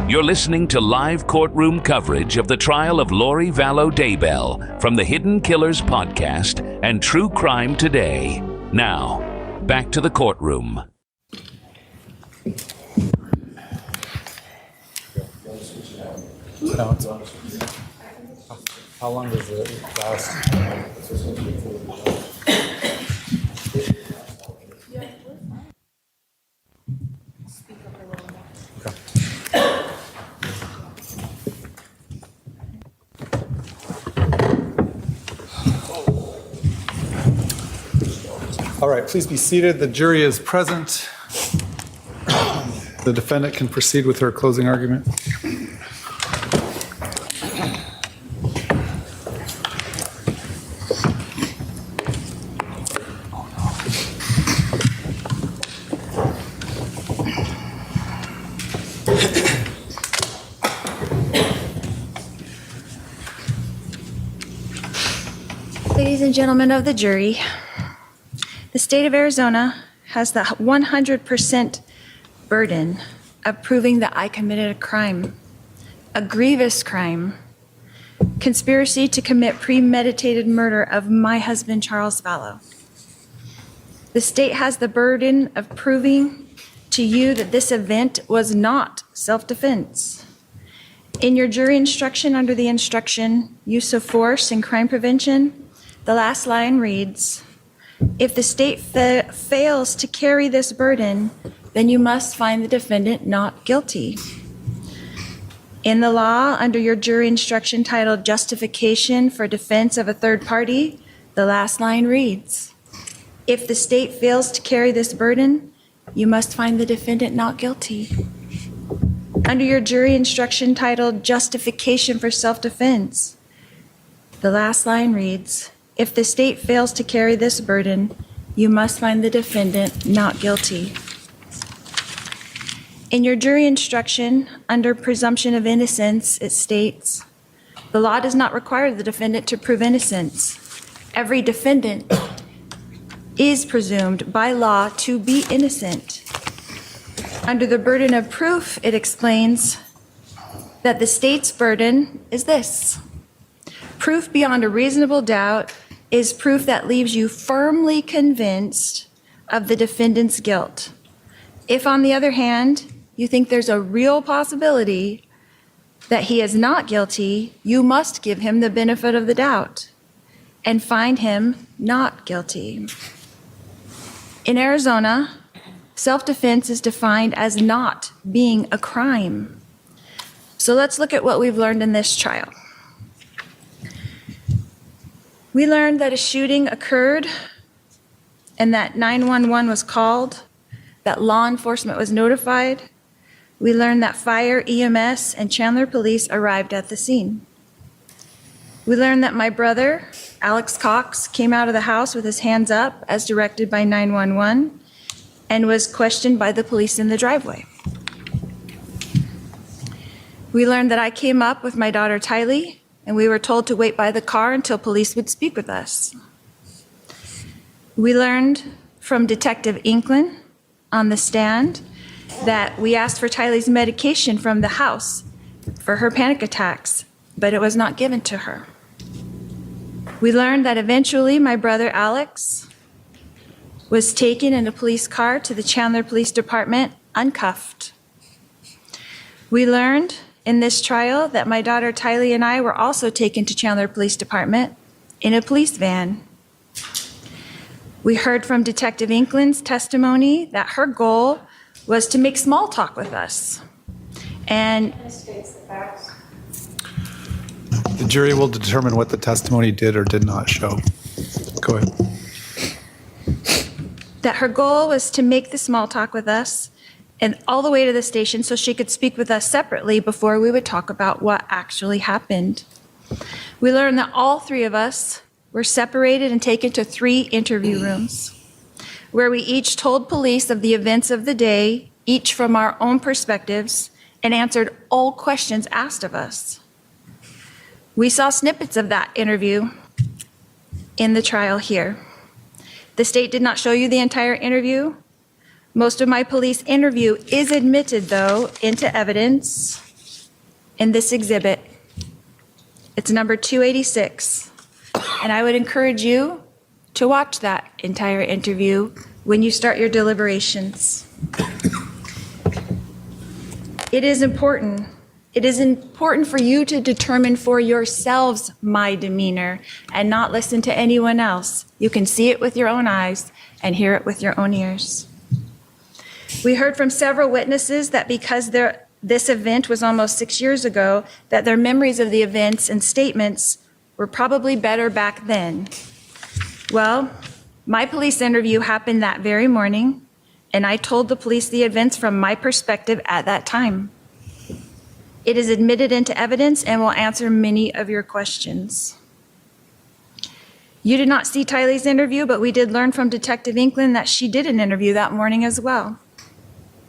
You're listening to live courtroom coverage of the trial of Lori Vallow Daybell from the Hidden Killers podcast and True Crime Today. Now, back to the courtroom. How long does it last? All right, please be seated. The jury is present. The defendant can proceed with her closing argument. Ladies and gentlemen of the jury, the state of Arizona has the 100% burden of proving that I committed a crime, a grievous crime, conspiracy to commit premeditated murder of my husband, Charles Vallow. The state has the burden of proving to you that this event was not self-defense. In your jury instruction under the instruction, use of force and crime prevention, the last line reads, if the state fails to carry this burden, then you must find the defendant not guilty. In the law, under your jury instruction titled Justification for Defense of a Third Party, the last line reads, if the state fails to carry this burden, you must find the defendant not guilty. Under your jury instruction titled Justification for Self-Defense, the last line reads, if the state fails to carry this burden, you must find the defendant not guilty. In your jury instruction, under presumption of innocence, it states, the law does not require the defendant to prove innocence. Every defendant is presumed by law to be innocent. Under the burden of proof, it explains that the state's burden is this. Proof beyond a reasonable doubt is proof that leaves you firmly convinced of the defendant's guilt. If, on the other hand, you think there's a real possibility that he is not guilty, you must give him the benefit of the doubt and find him not guilty. In Arizona, self-defense is defined as not being a crime. So let's look at what we've learned in this trial. We learned that a shooting occurred and that 911 was called, that law enforcement was notified. We learned that fire, EMS, and Chandler police arrived at the scene. We learned that my brother, Alex Cox, came out of the house with his hands up as directed by 911 and was questioned by the police in the driveway. We learned that I came up with my daughter Tylee, and we were told to wait by the car until police would speak with us. We learned from Detective Inklin on the stand that we asked for Tylee's medication from the house for her panic attacks, but it was not given to her. We learned that eventually my brother Alex was taken in a police car to the Chandler Police Department uncuffed. We learned in this trial that my daughter Tylee and I were also taken to Chandler Police Department in a police van. We heard from Detective Inklin's testimony that her goal was to make small talk with us. And The jury will determine what the testimony did or did not show. Go ahead. that her goal was to make the small talk with us and all the way to the station so she could speak with us separately before we would talk about what actually happened. We learned that all three of us were separated and taken to 3 interview rooms where we each told police of the events of the day, each from our own perspectives, and answered all questions asked of us. We saw snippets of that interview in the trial here. The state did not show you the entire interview. Most of my police interview is admitted, though, into evidence. in this exhibit. It's number 286. And I would encourage you to watch that entire interview when you start your deliberations. It is important. It is important for you to determine for yourselves my demeanor and not listen to anyone else. You can see it with your own eyes and hear it with your own ears. We heard from several witnesses that because this event was almost 6 years ago, that their memories of the events and statements were probably better back then. Well, my police interview happened that very morning, and I told the police the events from my perspective at that time. It is admitted into evidence and will answer many of your questions. You did not see Tylee's interview, but we did learn from Detective Inkland that she did an interview that morning as well.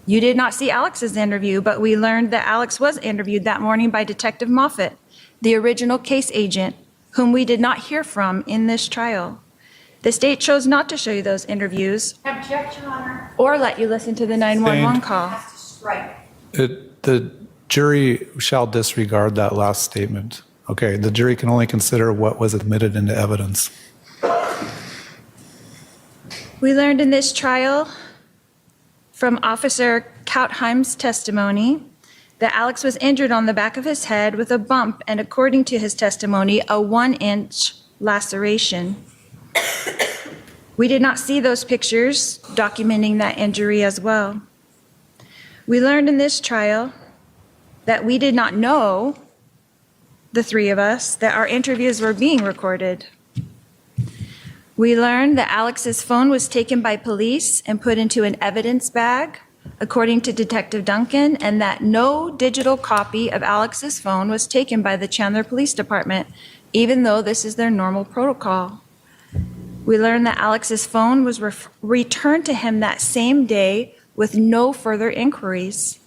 You did not see Alex's interview, but we learned that Alex was interviewed that morning by Detective Moffett, the original case agent, whom we did not hear from in this trial. The state chose not to show you those interviews. Objection, Your Honor. Or let you listen to the 911 call. Has to strike. The jury shall disregard that last statement. Okay, the jury can only consider what was admitted into evidence. We learned in this trial from Officer Kautheim's testimony that Alex was injured on the back of his head with a bump and, according to his testimony, a 1-inch laceration. We did not see those pictures documenting that injury as well. We learned in this trial that we did not know, the three of us, that our interviews were being recorded. We learned that Alex's phone was taken by police and put into an evidence bag, according to Detective Duncan, and that no digital copy of Alex's phone was taken by the Chandler Police Department, even though this is their normal protocol. We learned that Alex's phone was returned to him that same day with no further inquiries.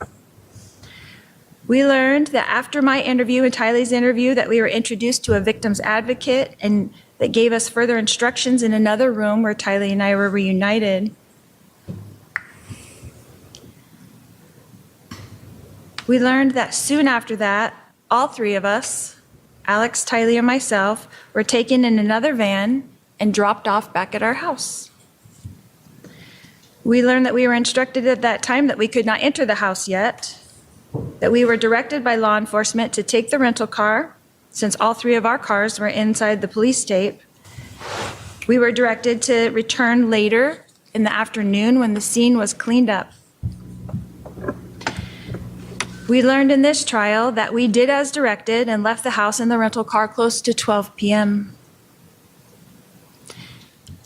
We learned that after my interview and Tylee's interview that we were introduced to a victim's advocate and that gave us further instructions in another room where Tylee and I were reunited. We learned that soon after that, all three of us, Alex, Tylee, and myself, were taken in another van and dropped off back at our house. We learned that we were instructed at that time that we could not enter the house yet, that we were directed by law enforcement to take the rental car, since all three of our cars were inside the police tape. We were directed to return later in the afternoon when the scene was cleaned up. We learned in this trial that we did as directed and left the house in the rental car close to 12 p.m.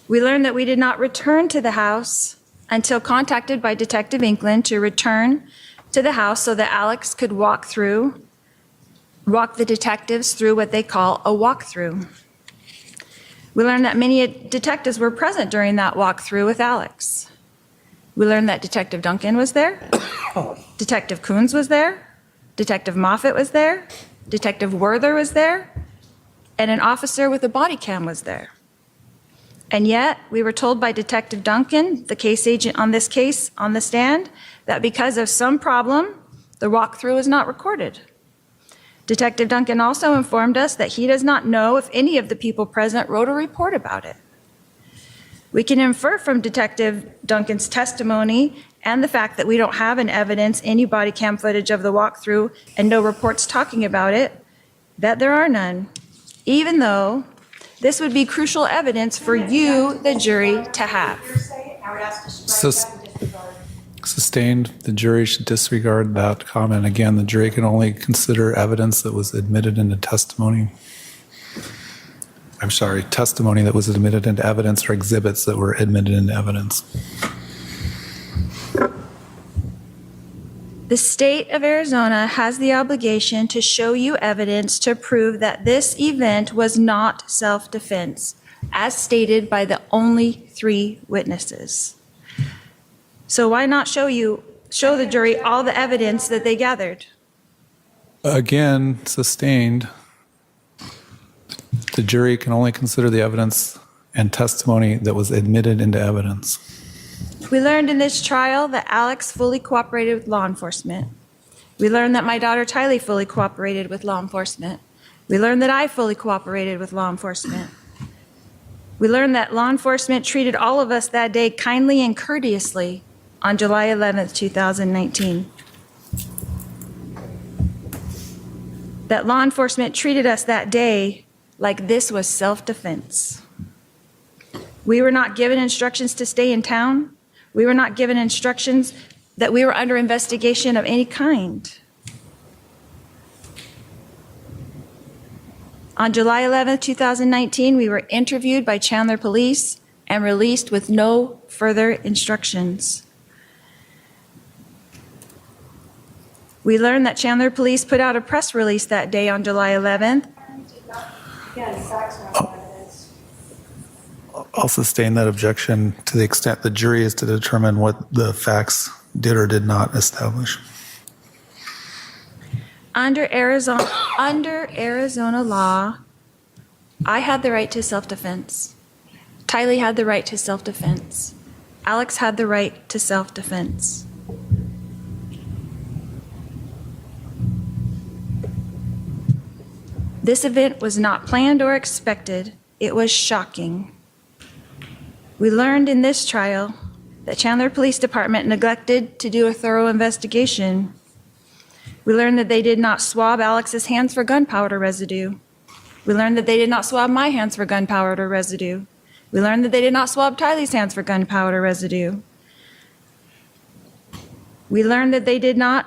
We learned that we did not return to the house until contacted by Detective Inkland to return to the house so that Alex could walk the detectives through what they call a walkthrough. We learned that many detectives were present during that walkthrough with Alex. We learned that Detective Duncan was there, Detective Coons was there, Detective Moffett was there, Detective Werther was there, and an officer with a body cam was there. And yet, we were told by Detective Duncan, the case agent on this case on the stand, that because of some problem, the walkthrough is not recorded. Detective Duncan also informed us that he does not know if any of the people present wrote a report about it. We can infer from Detective Duncan's testimony and the fact that we don't have in evidence any body cam footage of the walkthrough and no reports talking about it, that there are none, even though this would be crucial evidence for you, the jury, to have. I would ask to strike that and disregard. Sustained, the jury should disregard that comment. Again, the jury can only consider evidence that was admitted into testimony. Testimony that was admitted into evidence or exhibits that were admitted into evidence. The state of Arizona has the obligation to show you evidence to prove that this event was not self-defense, as stated by the only three witnesses. So why not show the jury all the evidence that they gathered? Again, sustained, the jury can only consider the evidence and testimony that was admitted into evidence. We learned in this trial that Alex fully cooperated with law enforcement. We learned that my daughter Tylee fully cooperated with law enforcement. We learned that I fully cooperated with law enforcement. We learned that law enforcement treated all of us that day kindly and courteously on July 11th, 2019. That law enforcement treated us that day like this was self-defense. We were not given instructions to stay in town. We were not given instructions that we were under investigation of any kind. On July 11th, 2019, we were interviewed by Chandler Police and released with no further instructions. We learned that Chandler Police put out a press release that day on July 11th. I'll sustain that objection to the extent the jury is to determine what the facts did or did not establish. Under Arizona law, I had the right to self-defense. Tylee had the right to self-defense. Alex had the right to self-defense. This event was not planned or expected. It was shocking. We learned in this trial that Chandler Police Department neglected to do a thorough investigation. We learned that they did not swab Alex's hands for gunpowder residue. We learned that they did not swab my hands for gunpowder residue. We learned that they did not swab Tylee's hands for gunpowder residue. We learned that they did not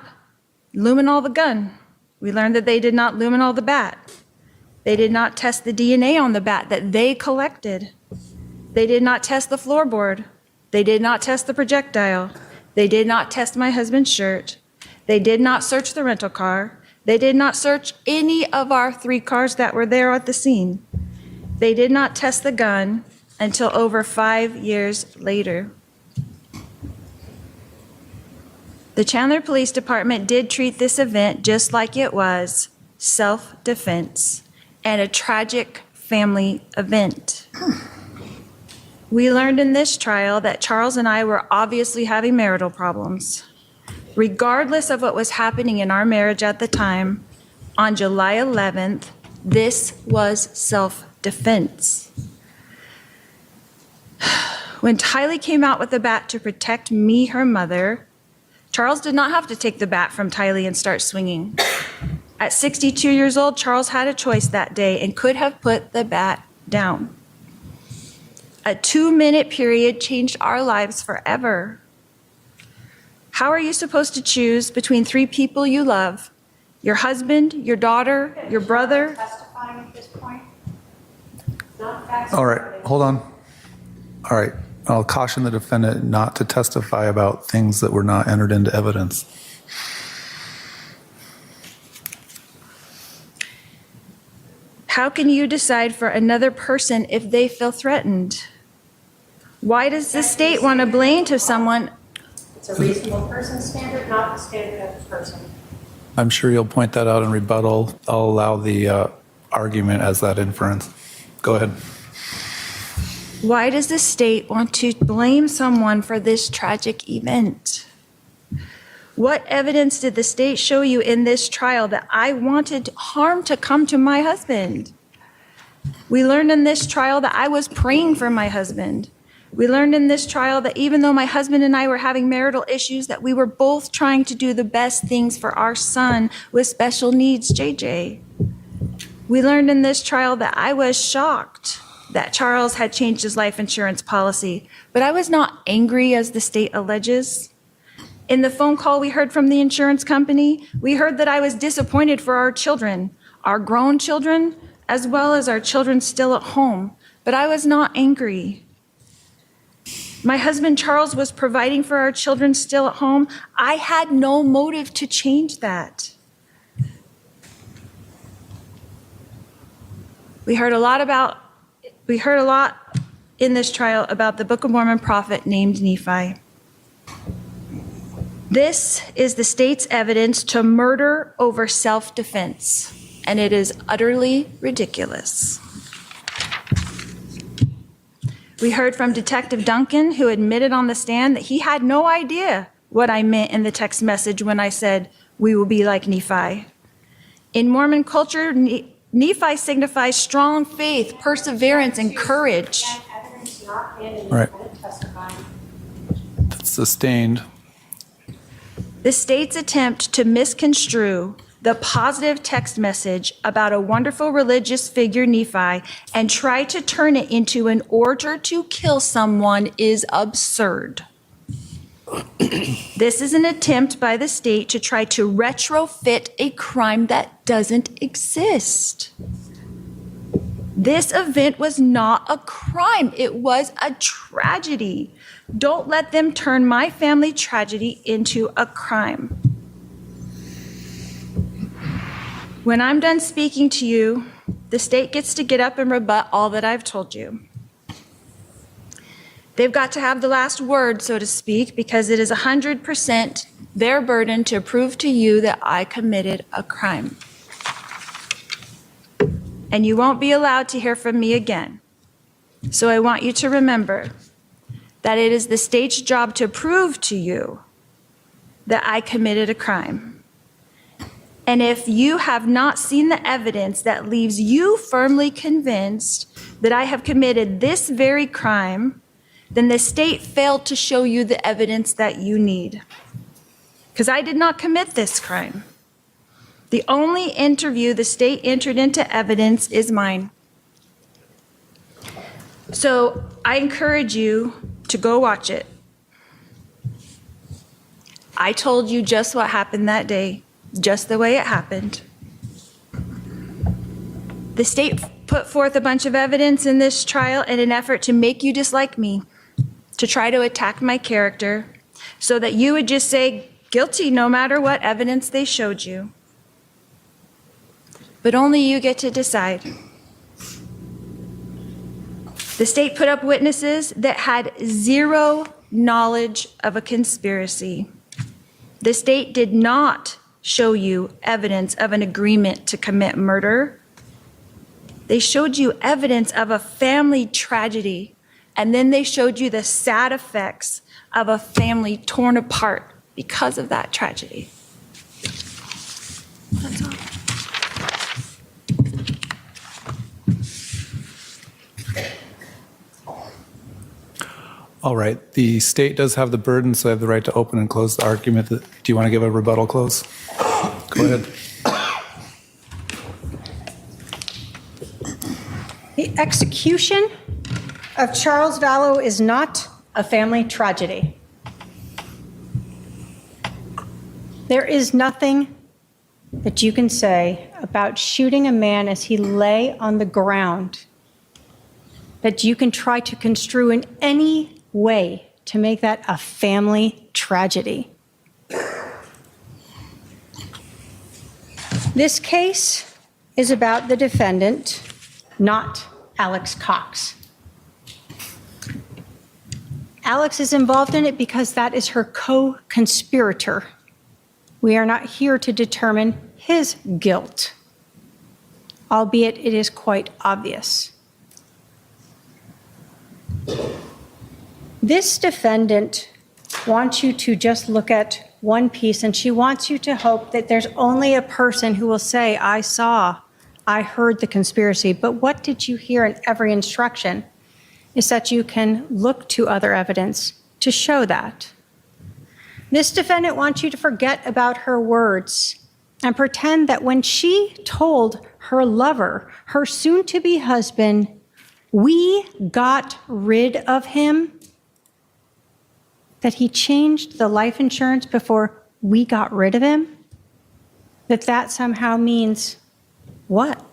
luminol the gun. We learned that they did not luminol the bat. They did not test the DNA on the bat that they collected. They did not test the floorboard. They did not test the projectile. They did not test my husband's shirt. They did not search the rental car. They did not search any of our 3 cars that were there at the scene. They did not test the gun until over 5 years later. The Chandler Police Department did treat this event just like it was self-defense and a tragic family event. We learned in this trial that Charles and I were obviously having marital problems. Regardless of what was happening in our marriage at the time, on July 11th, this was self-defense. When Tylee came out with the bat to protect me, her mother, Charles did not have to take the bat from Tylee and start swinging. At 62 years old, Charles had a choice that day and could have put the bat down. A 2-minute period changed our lives forever. How are you supposed to choose between 3 people you love? Your husband, your daughter, your brother? Testifying at this point? Not facts. All right, hold on. All right, I'll caution the defendant not to testify about things that were not entered into evidence. How can you decide for another person if they feel threatened? Why does the state want to blame to someone? It's a reasonable person standard, not the standard of the person. I'm sure you'll point that out in rebuttal. I'll allow the argument as that inference. Go ahead. Why does the state want to blame someone for this tragic event? What evidence did the state show you in this trial that I wanted harm to come to my husband? We learned in this trial that I was praying for my husband. We learned in this trial that even though my husband and I were having marital issues, that we were both trying to do the best things for our son with special needs, JJ. We learned in this trial that I was shocked that Charles had changed his life insurance policy, but I was not angry as the state alleges. In the phone call we heard from the insurance company, we heard that I was disappointed for our children, our grown children, as well as our children still at home, but I was not angry. My husband Charles was providing for our children still at home. I had no motive to change that. We heard a lot in this trial about the Book of Mormon prophet named Nephi. This is the state's evidence to murder over self-defense, and it is utterly ridiculous. We heard from Detective Duncan, who admitted on the stand that he had no idea what I meant in the text message when I said, we will be like Nephi. In Mormon culture, Nephi signifies strong faith, perseverance, and courage. Evidence not in and Right. independent testifying. That's sustained. The state's attempt to misconstrue the positive text message about a wonderful religious figure, Nephi, and try to turn it into an order to kill someone is absurd. This is an attempt by the state to try to retrofit a crime that doesn't exist. This event was not a crime, it was a tragedy. Don't let them turn my family tragedy into a crime. When I'm done speaking to you, the state gets to get up and rebut all that I've told you. They've got to have the last word, so to speak, because it is 100% their burden to prove to you that I committed a crime. And you won't be allowed to hear from me again. So I want you to remember that it is the state's job to prove to you that I committed a crime. And if you have not seen the evidence that leaves you firmly convinced that I have committed this very crime, then the state failed to show you the evidence that you need. Because I did not commit this crime. The only interview the state entered into evidence is mine. So I encourage you to go watch it. I told you just what happened that day, just the way it happened. The state put forth a bunch of evidence in this trial in an effort to make you dislike me, to try to attack my character, so that you would just say guilty no matter what evidence they showed you. But only you get to decide. The state put up witnesses that had zero knowledge of a conspiracy. The state did not show you evidence of an agreement to commit murder. They showed you evidence of a family tragedy, and then they showed you the sad effects of a family torn apart because of that tragedy. That's all. All right. The state does have the burden, so I have the right to open and close the argument. Do you want to give a rebuttal close? Go ahead. The execution of Charles Vallow is not a family tragedy. There is nothing that you can say about shooting a man as he lay on the ground that you can try to construe in any way to make that a family tragedy. This case is about the defendant, not Alex Cox. Alex is involved in it because that is her co-conspirator. We are not here to determine his guilt, albeit it is quite obvious. This defendant wants you to just look at one piece, and she wants you to hope that there's only a person who will say, I saw, I heard the conspiracy. But what did you hear in every instruction is that you can look to other evidence to show that. This defendant wants you to forget about her words and pretend that when she told her lover, her soon-to-be husband, we got rid of him, that he changed the life insurance before we got rid of him, that somehow means what?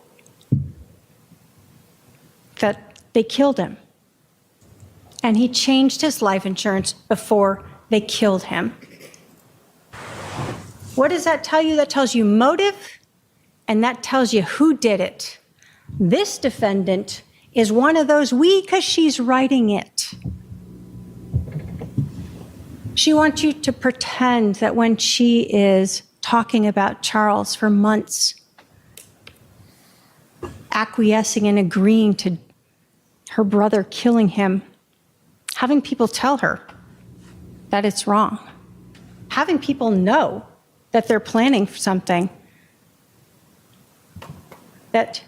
That they killed him. And he changed his life insurance before they killed him. What does that tell you? That tells you motive, and that tells you who did it. This defendant is one of those we, because she's writing it. She wants you to pretend that when she is talking about Charles for months, acquiescing and agreeing to her brother killing him, having people tell her that it's wrong, having people know that they're planning something, that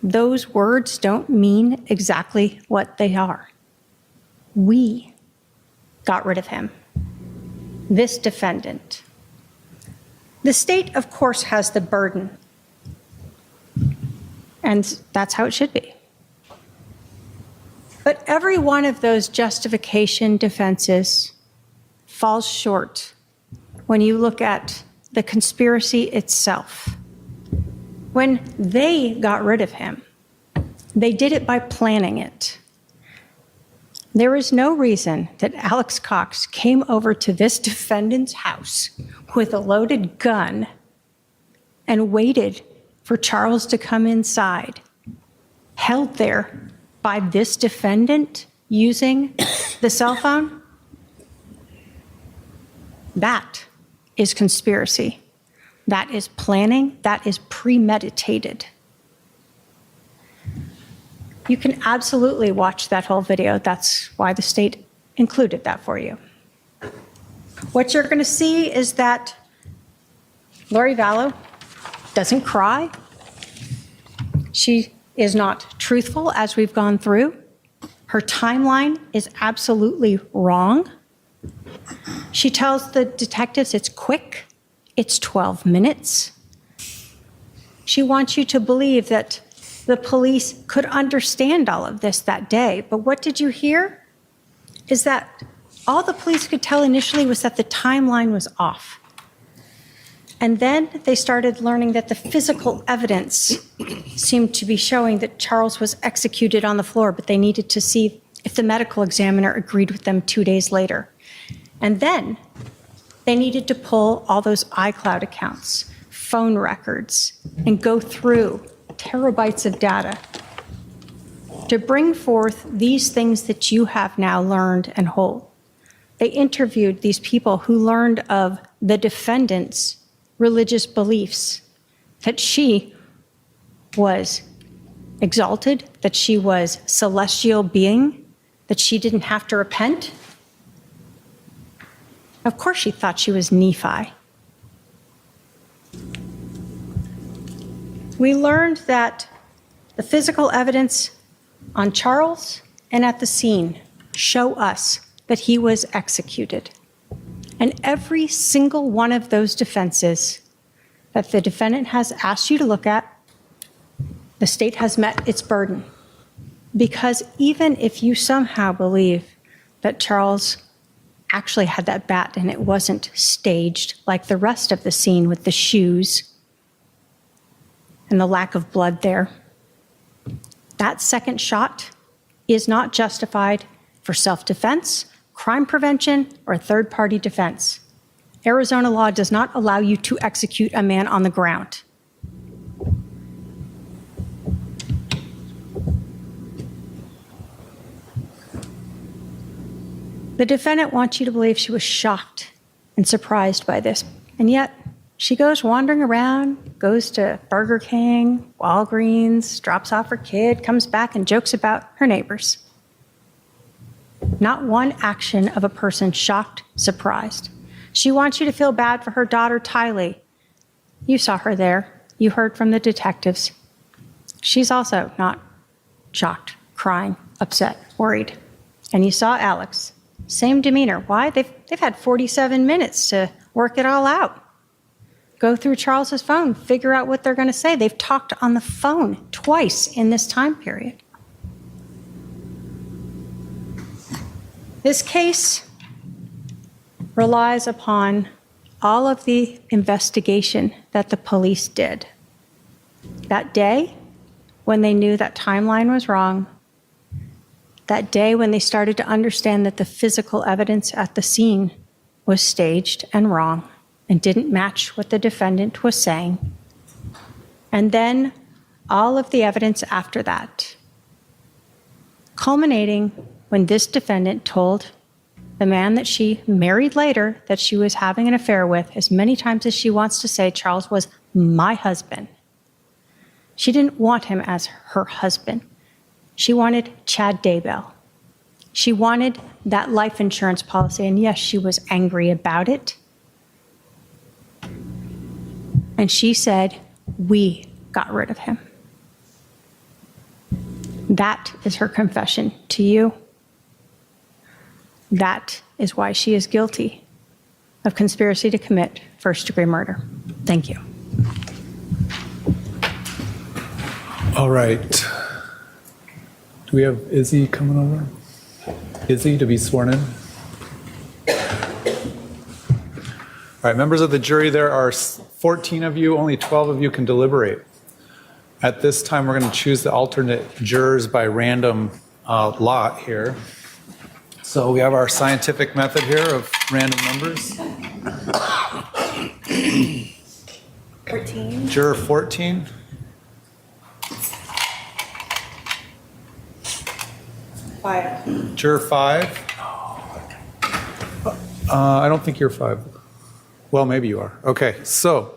those words don't mean exactly what they are. We got rid of him, this defendant. The state, of course, has the burden, and that's how it should be. But every one of those justification defenses falls short when you look at the conspiracy itself. When they got rid of him, they did it by planning it. There is no reason that Alex Cox came over to this defendant's house with a loaded gun and waited for Charles to come inside, held there by this defendant using the cell phone. That is conspiracy. That is planning. That is premeditated. You can absolutely watch that whole video. That's why the state included that for you. What you're going to see is that Lori Vallow doesn't cry. She is not truthful, as we've gone through. Her timeline is absolutely wrong. She tells the detectives it's quick, it's 12 minutes. She wants you to believe that the police could understand all of this that day. But what did you hear? Is that all the police could tell initially was that the timeline was off. And then they started learning that the physical evidence seemed to be showing that Charles was executed on the floor, but they needed to see if the medical examiner agreed with them 2 days later. And then they needed to pull all those iCloud accounts, phone records, and go through terabytes of data to bring forth these things that you have now learned and hold. They interviewed these people who learned of the defendant's religious beliefs, that she was exalted, that she was celestial being, that she didn't have to repent. Of course she thought she was Nephi. We learned that the physical evidence on Charles and at the scene show us that he was executed. And every single one of those defenses that the defendant has asked you to look at, the state has met its burden. Because even if you somehow believe that Charles actually had that bat and it wasn't staged like the rest of the scene with the shoes and the lack of blood there, that second shot is not justified for self-defense, crime prevention, or third-party defense. Arizona law does not allow you to execute a man on the ground. The defendant wants you to believe she was shocked and surprised by this, and yet she goes wandering around, goes to Burger King, Walgreens, drops off her kid, comes back and jokes about her neighbors. Not one action of a person shocked, surprised. She wants you to feel bad for her daughter, Tylee. You saw her there. You heard from the detectives. She's also not shocked, crying, upset, worried. And you saw Alex. Same demeanor. Why? They've had 47 minutes to work it all out. Go through Charles's phone, figure out what they're going to say. They've talked on the phone twice in this time period. This case relies upon all of the investigation that the police did. That day, when they knew that timeline was wrong, that day when they started to understand that the physical evidence at the scene was staged and wrong and didn't match what the defendant was saying, and then all of the evidence after that, culminating when this defendant told the man that she married later that she was having an affair with, as many times as she wants to say Charles was my husband. She didn't want him as her husband. She wanted Chad Daybell. She wanted that life insurance policy, and yes, she was angry about it. And she said, we got rid of him. That is her confession to you. That is why she is guilty of conspiracy to commit first-degree murder. Thank you. All right. Do we have Izzy coming over? Izzy to be sworn in? All right, members of the jury, there are 14 of you, only 12 of you can deliberate. At this time, we're going to choose the alternate jurors by random lot here. So we have our scientific method here of random numbers. 14. Juror 14. 5. Juror 5. I don't think you're 5. Well, maybe you are. Okay, so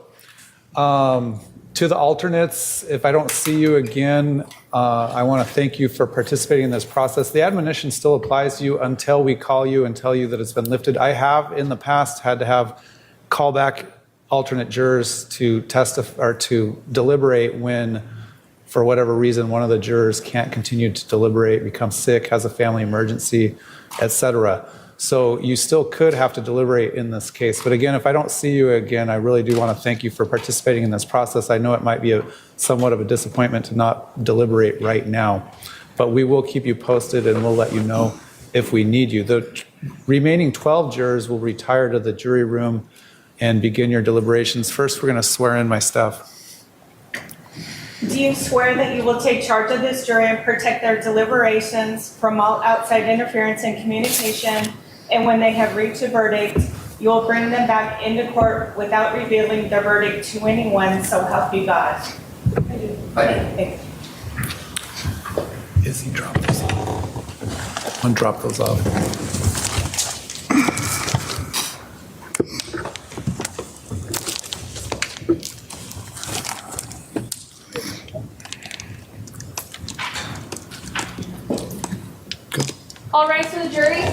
to the alternates, if I don't see you again, I want to thank you for participating in this process. The admonition still applies to you until we call you and tell you that it's been lifted. I have in the past had to have callback alternate jurors to testify or to deliberate when, for whatever reason, one of the jurors can't continue to deliberate, becomes sick, has a family emergency, etc. So you still could have to deliberate in this case. But again, if I don't see you again, I really do want to thank you for participating in this process. I know it might be somewhat of a disappointment to not deliberate right now, but we will keep you posted and we'll let you know if we need you. The remaining 12 jurors will retire to the jury room and begin your deliberations. First, we're going to swear in my staff. Do you swear that you will take charge of this jury and protect their deliberations from all outside interference and communication, and when they have reached a verdict, you will bring them back into court without revealing the verdict to anyone, so help you God? I do. Thank you. Izzy, drop those off. Undrop those off. All rise to the jury.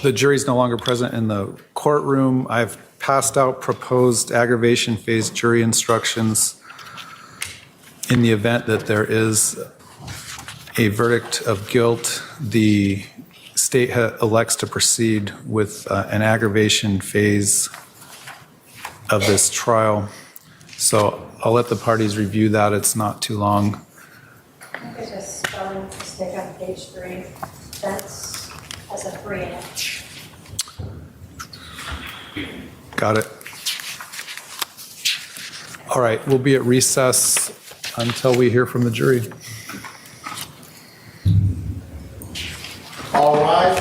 The jury's no longer present in the courtroom. I've passed out proposed aggravation phase jury instructions. In the event that there is a verdict of guilt, the state elects to proceed with an aggravation phase of this trial. So I'll let the parties review that. It's not too long. There's a spelling mistake on page 3. That's as a 3 in it. Got it. All right, we'll be at recess until we hear from the jury. All rise.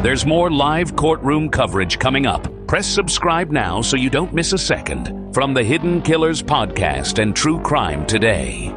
There's more live courtroom coverage coming up. Press subscribe now so you don't miss a second from the Hidden Killers podcast and True Crime Today.